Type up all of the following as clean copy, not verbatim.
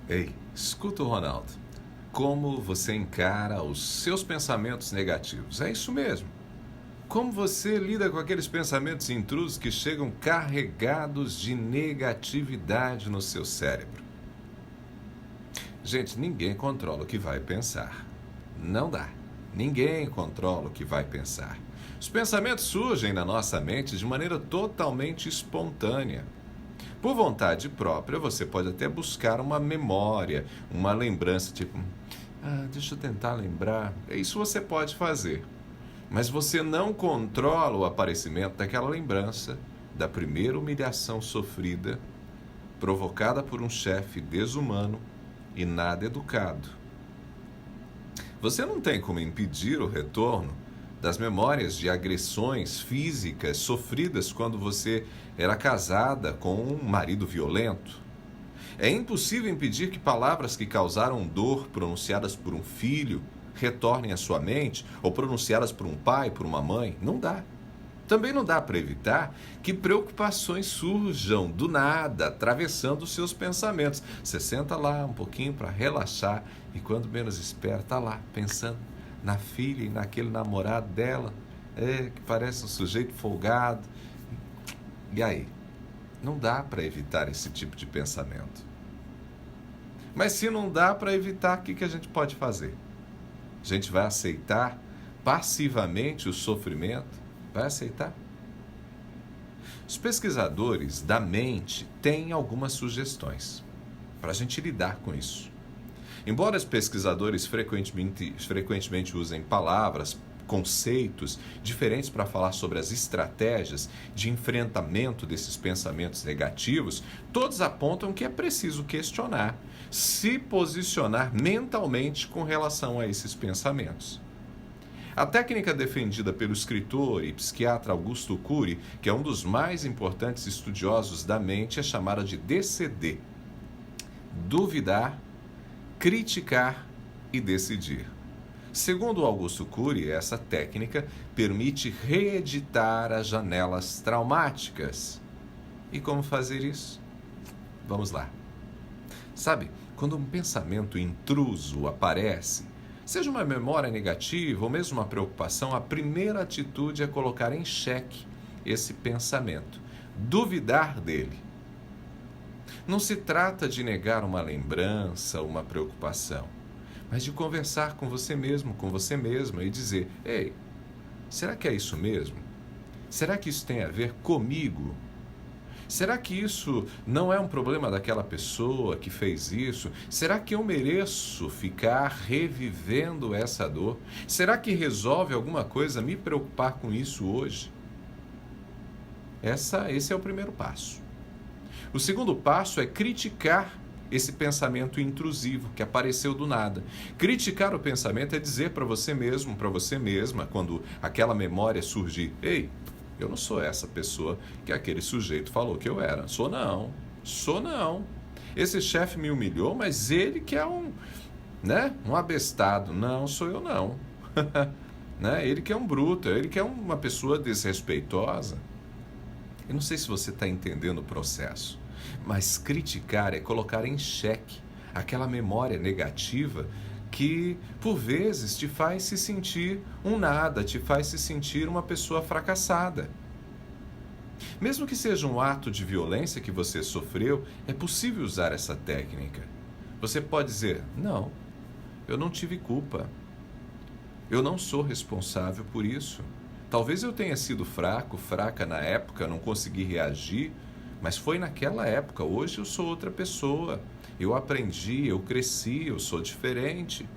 Ei, escuta o Ronaldo. Como você encara os seus pensamentos negativos? É isso mesmo. Como você lida com aqueles pensamentos intrusos que chegam carregados de negatividade no seu cérebro? Gente, ninguém controla o que vai pensar. Não dá. Ninguém controla o que vai pensar. Os pensamentos surgem na nossa mente de maneira totalmente espontânea. Por vontade própria, você pode até buscar uma memória, uma lembrança, tipo, deixa eu tentar lembrar. Isso você pode fazer. Mas você não controla o aparecimento daquela lembrança, da primeira humilhação sofrida, provocada por um chefe desumano e nada educado. Você não tem como impedir o retorno das memórias de agressões físicas sofridas quando você era casada com um marido violento. É impossível impedir que palavras que causaram dor pronunciadas por um filho retornem à sua mente, ou pronunciadas por um pai, por uma mãe. Não dá. Também não dá para evitar que preocupações surjam do nada, atravessando os seus pensamentos. Você senta lá um pouquinho para relaxar e quando menos espera, está lá pensando na filha e naquele namorado dela, que parece um sujeito folgado. E aí? Não dá para evitar esse tipo de pensamento. Mas se não dá para evitar, o que a gente pode fazer? A gente vai aceitar passivamente o sofrimento? Vai aceitar? Os pesquisadores da mente têm algumas sugestões para a gente lidar com isso. Embora os pesquisadores frequentemente usem palavras, conceitos diferentes para falar sobre as estratégias de enfrentamento desses pensamentos negativos, todos apontam que é preciso questionar, se posicionar mentalmente com relação a esses pensamentos. A técnica defendida pelo escritor e psiquiatra Augusto Cury, que é um dos mais importantes estudiosos da mente, é chamada de DCD: duvidar, criticar e decidir. Segundo Augusto Cury, essa técnica permite reeditar as janelas traumáticas. E como fazer isso? Vamos lá. Sabe, quando um pensamento intruso aparece, seja uma memória negativa ou mesmo uma preocupação, a primeira atitude é colocar em xeque esse pensamento, duvidar dele. Não se trata de negar uma lembrança, uma preocupação, mas de conversar com você mesmo, com você mesma e dizer: ei, será que é isso mesmo? Será que isso tem a ver comigo? Será que isso não é um problema daquela pessoa que fez isso? Será que eu mereço ficar revivendo essa dor? Será que resolve alguma coisa me preocupar com isso hoje? Esse é o primeiro passo. O segundo passo é criticar esse pensamento intrusivo que apareceu do nada. Criticar o pensamento é dizer para você mesmo, para você mesma, quando aquela memória surgir: ei, eu não sou essa pessoa que aquele sujeito falou que eu era. Sou não. Esse chefe me humilhou, mas ele que é um abestado. Não, sou eu não. Ele que é um bruto, ele que é uma pessoa desrespeitosa. Eu não sei se você está entendendo o processo, mas criticar é colocar em xeque aquela memória negativa que, por vezes, te faz se sentir um nada, te faz se sentir uma pessoa fracassada. Mesmo que seja um ato de violência que você sofreu, é possível usar essa técnica. Você pode dizer: não, eu não tive culpa. Eu não sou responsável por isso. Talvez eu tenha sido fraca na época, não consegui reagir, mas foi naquela época. Hoje eu sou outra pessoa. Eu aprendi, eu cresci, eu sou diferente.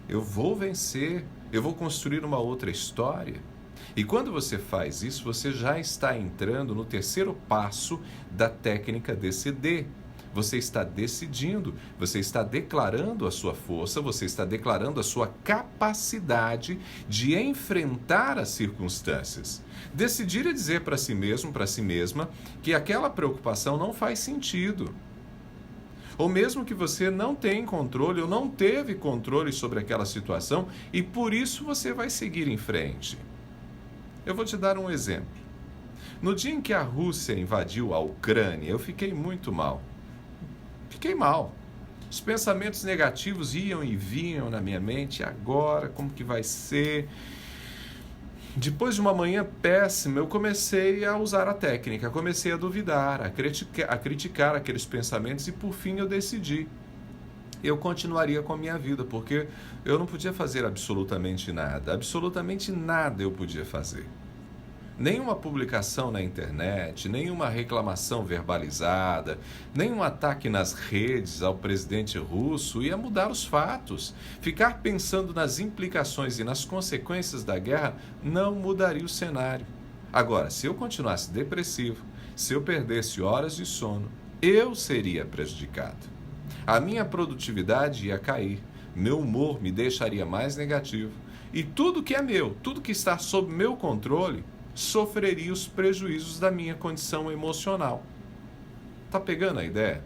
Eu vou vencer, eu vou construir uma outra história. E quando você faz isso, você já está entrando no terceiro passo da técnica DCD. Você está decidindo, você está declarando a sua força, você está declarando a sua capacidade de enfrentar as circunstâncias. Decidir é dizer para si mesmo, para si mesma, que aquela preocupação não faz sentido. Ou mesmo que você não tem controle ou não teve controle sobre aquela situação e por isso você vai seguir em frente. Eu vou te dar um exemplo. No dia em que a Rússia invadiu a Ucrânia, eu fiquei muito mal. Fiquei mal. Os pensamentos negativos iam e vinham na minha mente. Agora, como que vai ser? Depois de uma manhã péssima, eu comecei a usar a técnica, comecei a duvidar, a criticar aqueles pensamentos e por fim eu decidi. Eu continuaria com a minha vida, porque eu não podia fazer absolutamente nada eu podia fazer. Nenhuma publicação na internet, nenhuma reclamação verbalizada, nenhum ataque nas redes ao presidente russo ia mudar os fatos. Ficar pensando nas implicações e nas consequências da guerra não mudaria o cenário. Agora, se eu continuasse depressivo, se eu perdesse horas de sono, eu seria prejudicado. A minha produtividade ia cair, meu humor me deixaria mais negativo e tudo que é meu, tudo que está sob meu controle, sofreria os prejuízos da minha condição emocional. Tá pegando a ideia?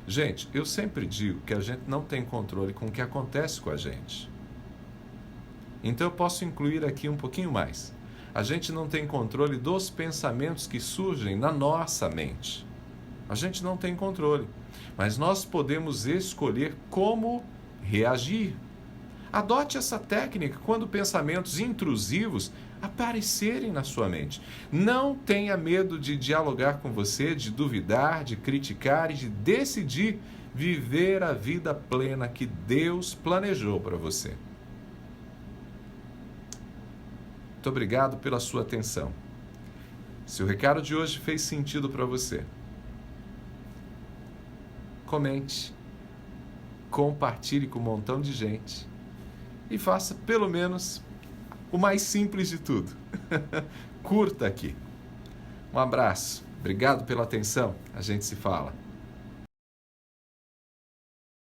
Gente, eu sempre digo que a gente não tem controle com o que acontece com a gente. Então eu posso incluir aqui um pouquinho mais. A gente não tem controle dos pensamentos que surgem na nossa mente. A gente não tem controle, mas nós podemos escolher como reagir. Adote essa técnica quando pensamentos intrusivos aparecerem na sua mente. Não tenha medo de dialogar com você, de duvidar, de criticar e de decidir viver a vida plena que Deus planejou para você. Muito obrigado pela sua atenção. Se o recado de hoje fez sentido para você, comente, compartilhe com um montão de gente e faça pelo menos o mais simples de tudo. Curta aqui. Um abraço. Obrigado pela atenção. A gente se fala.